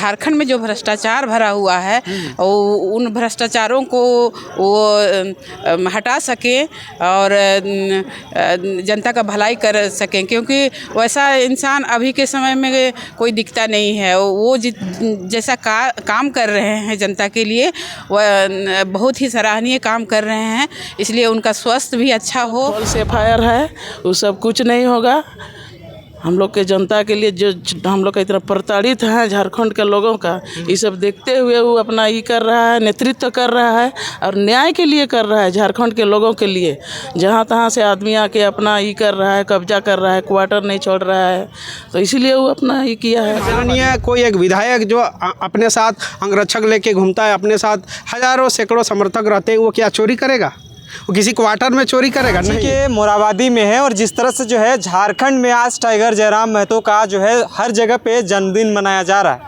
झारखंड में जो भ्रष्टाचार भरा हुआ है उन भ्रष्टाचारों को वो हटा सके और जनता का भलाई कर सकें, क्योंकि वैसा इंसान अभी के समय में कोई दिखता नहीं है। वो जैसा काम कर रहे हैं जनता के लिए, वह बहुत ही सराहनीय काम कर रहे हैं, इसलिए उनका स्वास्थ्य भी अच्छा हो। फॉल्स एफआईआर है, वो सब कुछ नहीं होगा। हम लोग के जनता के लिए जो हम लोग का इतना प्रताड़ित है झारखंड के लोगों का, ये सब देखते हुए वो अपना ये कर रहा है, नेतृत्व कर रहा है और न्याय के लिए कर रहा है झारखंड के लोगों के लिए। जहाँ तहाँ से आदमी आके अपना ये कर रहा है, कब्जा कर रहा है, क्वार्टर नहीं छोड़ रहा है, तो इसीलिए वो अपना ये किया है। माननीय कोई एक विधायक जो अपने साथ अंगरक्षक लेके घूमता है, अपने साथ हजारों सैकड़ों समर्थक रहते हैं, वो क्या चोरी करेगा? वो किसी क्वार्टर में चोरी करेगा? नहीं। के मोराबादी में है और जिस तरह से जो है झारखंड में आज टाइगर जयराम महतो का जो है हर जगह पे जन्मदिन मनाया जा रहा है,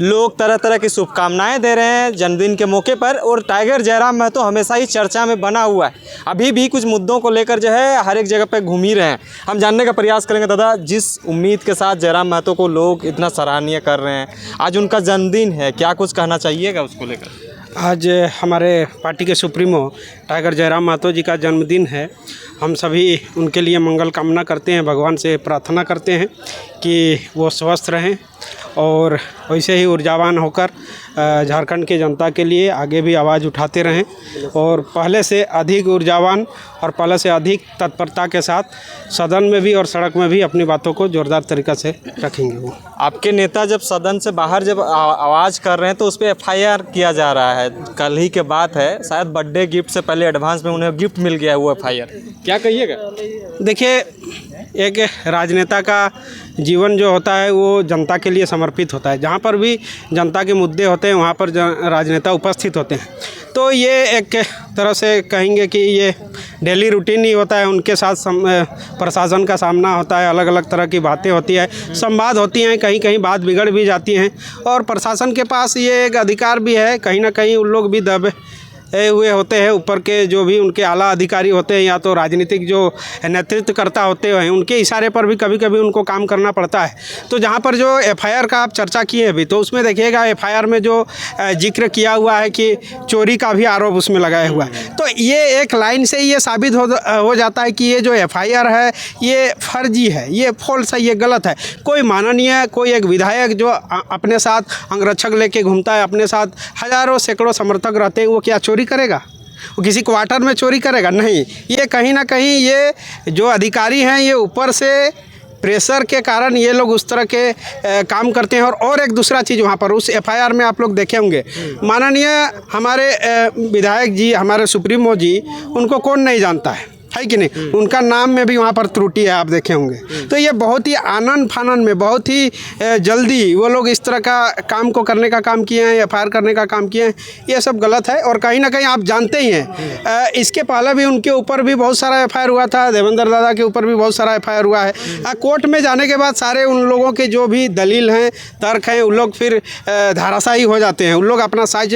लोग तरह तरह की शुभकामनाएं दे रहे हैं जन्मदिन के मौके पर, और टाइगर जयराम महतो हमेशा ही चर्चा में बना हुआ है। अभी भी कुछ मुद्दों को लेकर जो है हर एक जगह पे घूम ही रहे हैं। हम जानने का प्रयास करेंगे दादा, जिस उम्मीद के साथ जयराम महतो को लोग इतना सराहनीय कर रहे हैं, आज उनका जन्मदिन है, क्या कुछ कहना चाहिएगा उसको लेकर? आज हमारे पार्टी के सुप्रीमो टाइगर जयराम महतो जी का जन्मदिन है। हम सभी उनके लिए मंगल कामना करते हैं, भगवान से प्रार्थना करते हैं कि वो स्वस्थ रहें और वैसे ही ऊर्जावान होकर झारखंड की जनता के लिए आगे भी आवाज़ उठाते रहें और पहले से अधिक ऊर्जावान और पहले से अधिक तत्परता के साथ सदन में भी और सड़क में भी अपनी बातों को जोरदार तरीक़े से रखेंगे। वो आपके नेता जब सदन से बाहर जब आवाज़ कर रहे हैं तो उस पर एफआईआर किया जा रहा है, कल ही के बात है, शायद बर्थडे गिफ्ट से पहले एडवांस में उन्हें गिफ्ट मिल गया है वो एफआईआर, क्या कहिएगा? देखिए, एक राजनेता का जीवन जो होता है वो जनता के लिए समर्पित होता है। जहाँ पर भी जनता के मुद्दे होते हैं वहाँ पर राजनेता उपस्थित होते हैं। तो ये एक तरह से कहेंगे कि ये डेली रूटीन ही होता है। उनके साथ प्रशासन का सामना होता है, अलग अलग तरह की बातें होती है, संवाद होती हैं, कहीं कहीं बात बिगड़ भी जाती हैं और प्रशासन के पास ये एक अधिकार भी है, कहीं ना कहीं उन लोग भी दबे हुए होते हैं। ऊपर के जो भी उनके आला अधिकारी होते हैं या तो राजनीतिक जो नेतृत्व करता होते हैं, उनके इशारे पर भी कभी कभी उनको काम करना पड़ता है। तो जहाँ पर जो एफआईआर का आप चर्चा किए अभी, तो उसमें देखिएगा एफआईआर में जो जिक्र किया हुआ है कि चोरी का भी आरोप उसमें लगाया हुआ है। तो ये एक लाइन से ये साबित हो जाता है कि ये जो एफआईआर है ये फर्जी है, ये फॉल्स है, ये गलत है। कोई माननीय कोई एक विधायक जो अपने साथ अंगरक्षक लेके घूमता है, अपने साथ हजारों सैकड़ों समर्थक रहते हैं, वो क्या चोरी करेगा? वो किसी क्वार्टर में चोरी करेगा? नहीं। ये कहीं ना कहीं ये जो अधिकारी हैं ये ऊपर से प्रेशर के कारण ये लोग उस तरह के काम करते हैं। और एक दूसरा चीज़ वहाँ पर उस एफआईआर में आप लोग देखे होंगे, माननीय हमारे विधायक जी, हमारे सुप्रीमो जी, उनको कौन नहीं जानता है कि नहीं? उनका नाम में भी वहाँ पर त्रुटि है, आप देखे होंगे। तो ये बहुत ही आनंद फानन में बहुत ही जल्दी वो लोग इस तरह का काम को करने का काम किए हैं, एफआईआर करने का काम किए हैं, ये सब गलत है। और कहीं ना कहीं आप जानते ही हैं इसके पहले भी उनके ऊपर भी बहुत सारा एफआईआर हुआ था, देवेंद्र दादा के ऊपर भी बहुत सारा एफआईआर हुआ है। कोर्ट में जाने के बाद सारे उन लोगों के जो भी दलील हैं, तर्क हैं, उन लोग फिर धाराशाही हो जाते हैं, उन लोग अपना साइज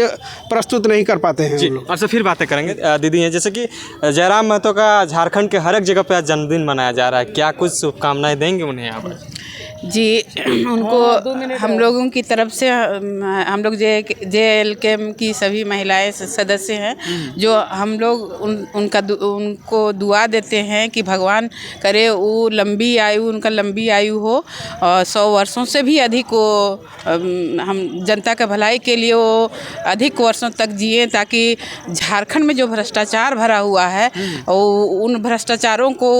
प्रस्तुत नहीं कर पाते हैं। आपसे फिर बातें करेंगे दीदी हैं, जैसे कि जयराम महतो का झारखंड के हर एक जगह पे आज जन्मदिन मनाया जा रहा है, क्या कुछ शुभकामनाएं देंगे उन्हें यहाँ पर? जी, उनको हम लोगों की तरफ से, हम लोग JLK की सभी महिलाएं सदस्य हैं, जो हम लोग उनको दुआ देते हैं कि भगवान करे वो लंबी आयु, उनका लंबी आयु हो और 100 वर्षों से भी अधिक वो हम जनता का भलाई के लिए वो अधिक वर्षों तक जिए, ताकि झारखंड में जो भ्रष्टाचार भरा हुआ है उन भ्रष्टाचारों को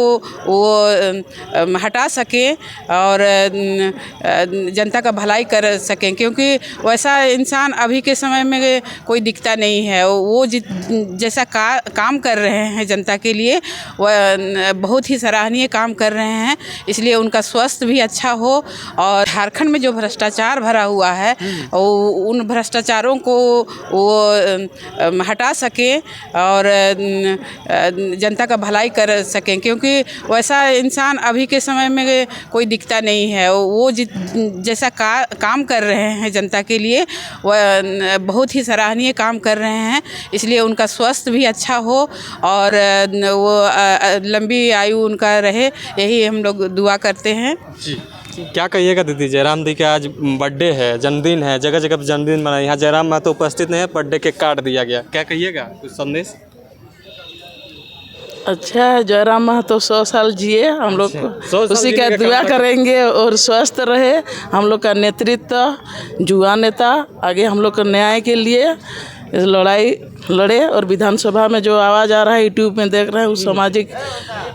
वो हटा सके और जनता का भलाई कर सकें, क्योंकि वैसा इंसान अभी के समय में कोई दिखता नहीं है। वो जैसा काम कर रहे हैं जनता के लिए, वह बहुत ही सराहनीय काम कर रहे हैं, इसलिए उनका स्वास्थ्य भी अच्छा हो और झारखंड में जो भ्रष्टाचार भरा हुआ है उन भ्रष्टाचारों को वो हटा सके और जनता का भलाई कर सकें, क्योंकि वैसा इंसान अभी के समय में कोई दिखता नहीं है। वो जैसा काम कर रहे हैं जनता के लिए, वह बहुत ही सराहनीय काम कर रहे हैं, इसलिए उनका स्वास्थ्य भी अच्छा हो और वो लंबी आयु उनका रहे, यही हम लोग दुआ करते हैं। क्या कहिएगा दीदी, जयराम दी का आज बर्थडे है, जन्मदिन है, जगह जगह पर जन्मदिन मनाया, यहाँ जयराम महतो उपस्थित नहीं है, बर्थडे केक काट दिया गया, क्या कहिएगा कुछ संदेश? अच्छा है, जयराम महतो 100 साल जिए, हम लोग 100 को साल उसी जीने का का दुआ कामना करेंगे और स्वस्थ रहे हम लोग का नेतृत्व, युवा नेता आगे हम लोग को न्याय के लिए इस लड़ाई लड़े। और विधानसभा में जो आवाज़ आ रहा है, यूट्यूब में देख रहे हैं, वो सामाजिक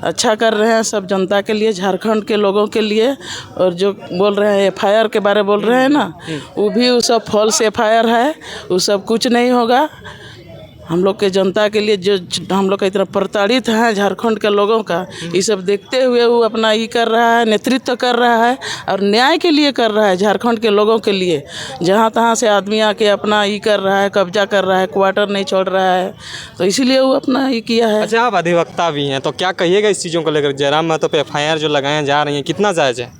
अच्छा कर रहे हैं सब जनता के लिए, झारखंड के लोगों के लिए। और जो बोल रहे हैं FIR के बारे बोल रहे हैं ना, वो भी वो सब फॉल्स FIR है, वो सब कुछ नहीं होगा। हम लोग के जनता के लिए जो हम लोग का इतना प्रताड़ित है झारखंड के लोगों का, ये सब देखते हुए वो अपना ये कर रहा है, नेतृत्व कर रहा है और न्याय के लिए कर रहा है झारखंड के लोगों के लिए। जहाँ तहाँ से आदमी आके अपना ये कर रहा है, कब्जा कर रहा है, क्वार्टर नहीं छोड़ रहा है, तो इसीलिए वो अपना ये किया है। अच्छा, आप अधिवक्ता भी हैं, तो क्या कहिएगा इस चीज़ों को लेकर? जयराम महतो पे FIR जो लगाए जा रही हैं, कितना जायज़ है?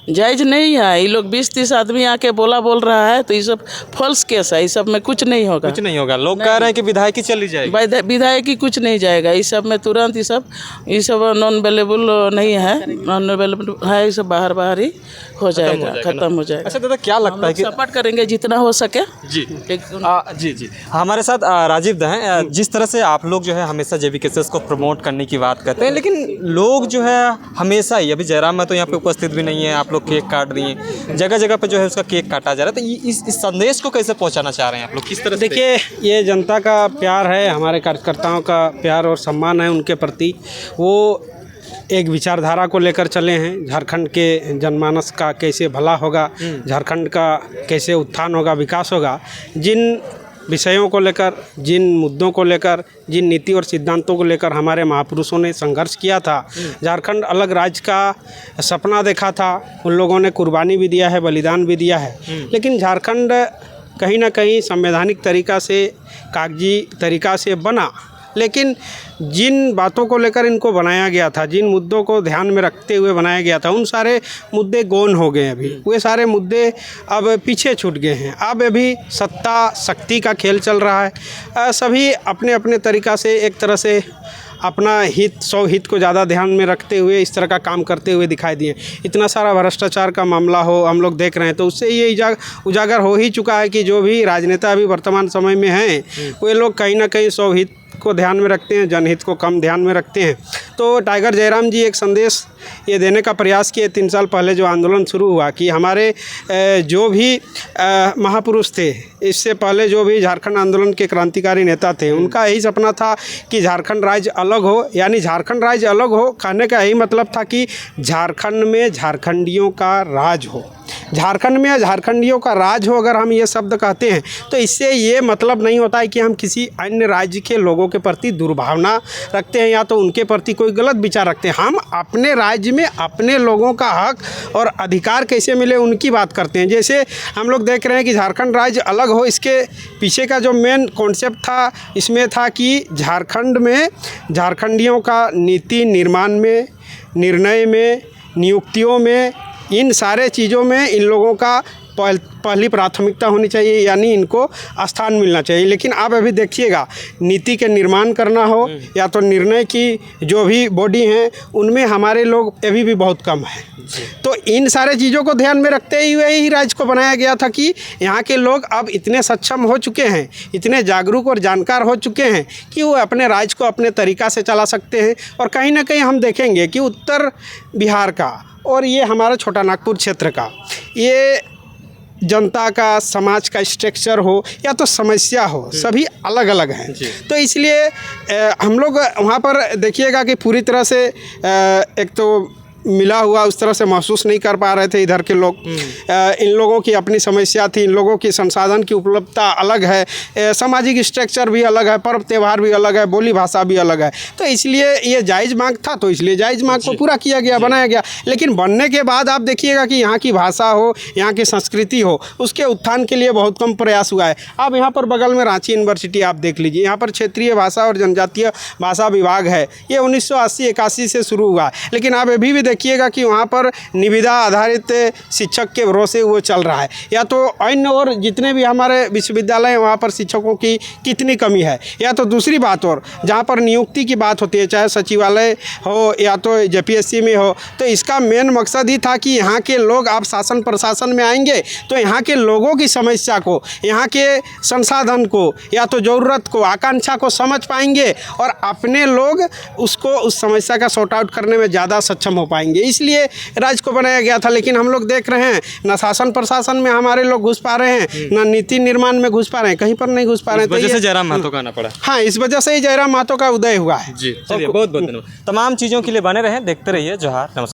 जायज़ नहीं है। ये लोग 20-30 आदमी आके बोल रहा है, तो ये सब फॉल्स केस है, इस सब में कुछ नहीं होगा। कुछ नहीं होगा। लोग कह रहे हैं कि विधायकी चली जाएगी। विधायकी कुछ नहीं जाएगा, इस सब में तुरंत ये सब नॉन अवेलेबल नहीं है, नॉन अवेलेबल है, ये सब बाहर ही हो जाएगा, खत्म हो जाएगा। अच्छा दादा, क्या लगता है कि सपोर्ट करेंगे जितना हो सके। जी जी हमारे साथ राजीव दा हैं। जिस तरह से आप लोग जो है हमेशा JB केसेस को प्रमोट करने की बात करते हैं, लेकिन लोग जो है हमेशा ही, अभी जयराम महतो यहाँ पे उपस्थित भी नहीं है, आप लोग केक काट दिए, जगह जगह पे जो है उसका केक काटा जा रहा है, तो इस संदेश को कैसे पहुँचाना चाह रहे हैं आप लोग, किस तरह से? देखिए, ये जनता का प्यार है, हमारे कार्यकर्ताओं का प्यार और सम्मान है उनके प्रति। वो एक विचारधारा को लेकर चले हैं, झारखंड के जनमानस का कैसे भला होगा, झारखंड का कैसे उत्थान होगा, विकास होगा। जिन विषयों को लेकर, जिन मुद्दों को लेकर, जिन नीति और सिद्धांतों को लेकर हमारे महापुरुषों ने संघर्ष किया था, झारखंड अलग राज्य का सपना देखा था, उन लोगों ने कुर्बानी भी दिया है, बलिदान भी दिया है। लेकिन झारखंड कहीं ना कहीं संवैधानिक तरीक़ा से, कागजी तरीक़ा से बना, लेकिन जिन बातों को लेकर इनको बनाया गया था, जिन मुद्दों को ध्यान में रखते हुए बनाया गया था, उन सारे मुद्दे गौन हो गए। अभी वे सारे मुद्दे अब पीछे छूट गए हैं। अब अभी सत्ता शक्ति का खेल चल रहा है। सभी अपने अपने तरीक़ा से, एक तरह से अपना हित, स्वहित को ज़्यादा ध्यान में रखते हुए इस तरह का काम करते हुए दिखाई दिए। इतना सारा भ्रष्टाचार का मामला हो, हम लोग देख रहे हैं, तो उससे ये उजागर हो ही चुका है कि जो भी राजनेता अभी वर्तमान समय में हैं, वे लोग कहीं ना कहीं स्वहित को ध्यान में रखते हैं, जनहित को कम ध्यान में रखते हैं। तो टाइगर जयराम जी एक संदेश ये देने का प्रयास किए 3 साल पहले जो आंदोलन शुरू हुआ, कि हमारे जो भी महापुरुष थे, इससे पहले जो भी झारखंड आंदोलन के क्रांतिकारी नेता थे, उनका यही सपना था कि झारखंड राज्य अलग हो। यानी झारखंड राज्य अलग हो कहने का यही मतलब था कि झारखंड में झारखंडियों का राज हो, झारखंड में झारखंडियों का राज हो। अगर हम ये शब्द कहते हैं तो इससे ये मतलब नहीं होता है कि हम किसी अन्य राज्य के लोगों के प्रति दुर्भावना रखते हैं या तो उनके प्रति कोई गलत विचार रखते हैं। हम अपने राज्य में अपने लोगों का हक और अधिकार कैसे मिले उनकी बात करते हैं। जैसे हम लोग देख रहे हैं कि झारखंड राज्य अलग हो, इसके पीछे का जो मेन कॉन्सेप्ट था, इसमें था कि झारखंड में झारखंडियों का नीति निर्माण में, निर्णय में, नियुक्तियों में, इन सारे चीज़ों में इन लोगों का पहली प्राथमिकता होनी चाहिए, यानी इनको स्थान मिलना चाहिए। लेकिन आप अभी देखिएगा, नीति के निर्माण करना हो या तो निर्णय की जो भी बॉडी हैं, उनमें हमारे लोग अभी भी बहुत कम हैं। तो इन सारे चीज़ों को ध्यान में रखते हुए ही राज्य को बनाया गया था कि यहाँ के लोग अब इतने सक्षम हो चुके हैं, इतने जागरूक और जानकार हो चुके हैं कि वो अपने राज्य को अपने तरीक़ा से चला सकते हैं। और कहीं ना कहीं हम देखेंगे कि उत्तर बिहार का और ये हमारा छोटा नागपुर क्षेत्र का, ये जनता का, समाज का स्ट्रक्चर हो या तो समस्या हो, सभी अलग अलग हैं। तो इसलिए हम लोग वहाँ पर देखिएगा कि पूरी तरह से एक तो मिला हुआ उस तरह से महसूस नहीं कर पा रहे थे इधर के लोग। इन लोगों की अपनी समस्या थी, इन लोगों की संसाधन की उपलब्धता अलग है, सामाजिक स्ट्रक्चर भी अलग है, पर्व त्यौहार भी अलग है, बोली भाषा भी अलग है। तो इसलिए ये जायज़ मांग था, तो इसलिए जायज़ मांग को पूरा किया गया, बनाया गया। लेकिन बनने के बाद आप देखिएगा कि यहाँ की भाषा हो, यहाँ की संस्कृति हो, उसके उत्थान के लिए बहुत कम प्रयास हुआ है। अब यहाँ पर बगल में रांची यूनिवर्सिटी आप देख लीजिए, यहाँ पर क्षेत्रीय भाषा और जनजातीय भाषा विभाग है। ये 1980-81 से शुरू हुआ है, लेकिन आप अभी भी देखिएगा कि वहाँ पर निविदा आधारित शिक्षक के भरोसे वो चल रहा है, या तो अन्य और जितने भी हमारे विश्वविद्यालय हैं वहाँ पर शिक्षकों की कितनी कमी है। या तो दूसरी बात और जहाँ पर नियुक्ति की बात होती है, चाहे सचिवालय हो या तो JPSC में हो, तो इसका मेन मकसद ही था कि यहाँ के लोग आप शासन प्रशासन में आएंगे तो यहाँ के लोगों की समस्या को, यहाँ के संसाधन को या तो ज़रूरत को, आकांक्षा को समझ पाएंगे और अपने लोग उसको उस समस्या का सॉर्ट आउट करने में ज़्यादा सक्षम हो पाएंगे। इसलिए राज्य को बनाया गया था। लेकिन हम लोग देख रहे हैं न शासन प्रशासन में हमारे लोग घुस पा रहे हैं, न नीति निर्माण में घुस पा रहे हैं, कहीं पर नहीं घुस पा रहे हैं। इस वजह से जयराम महतो का आना पड़ा। हाँ, इस वजह से ही जयराम महतो का उदय हुआ है। जी, चलिए बहुत बहुत धन्यवाद। तमाम चीज़ों के लिए बने रहें, देखते रहिए जोहार, नमस्कार।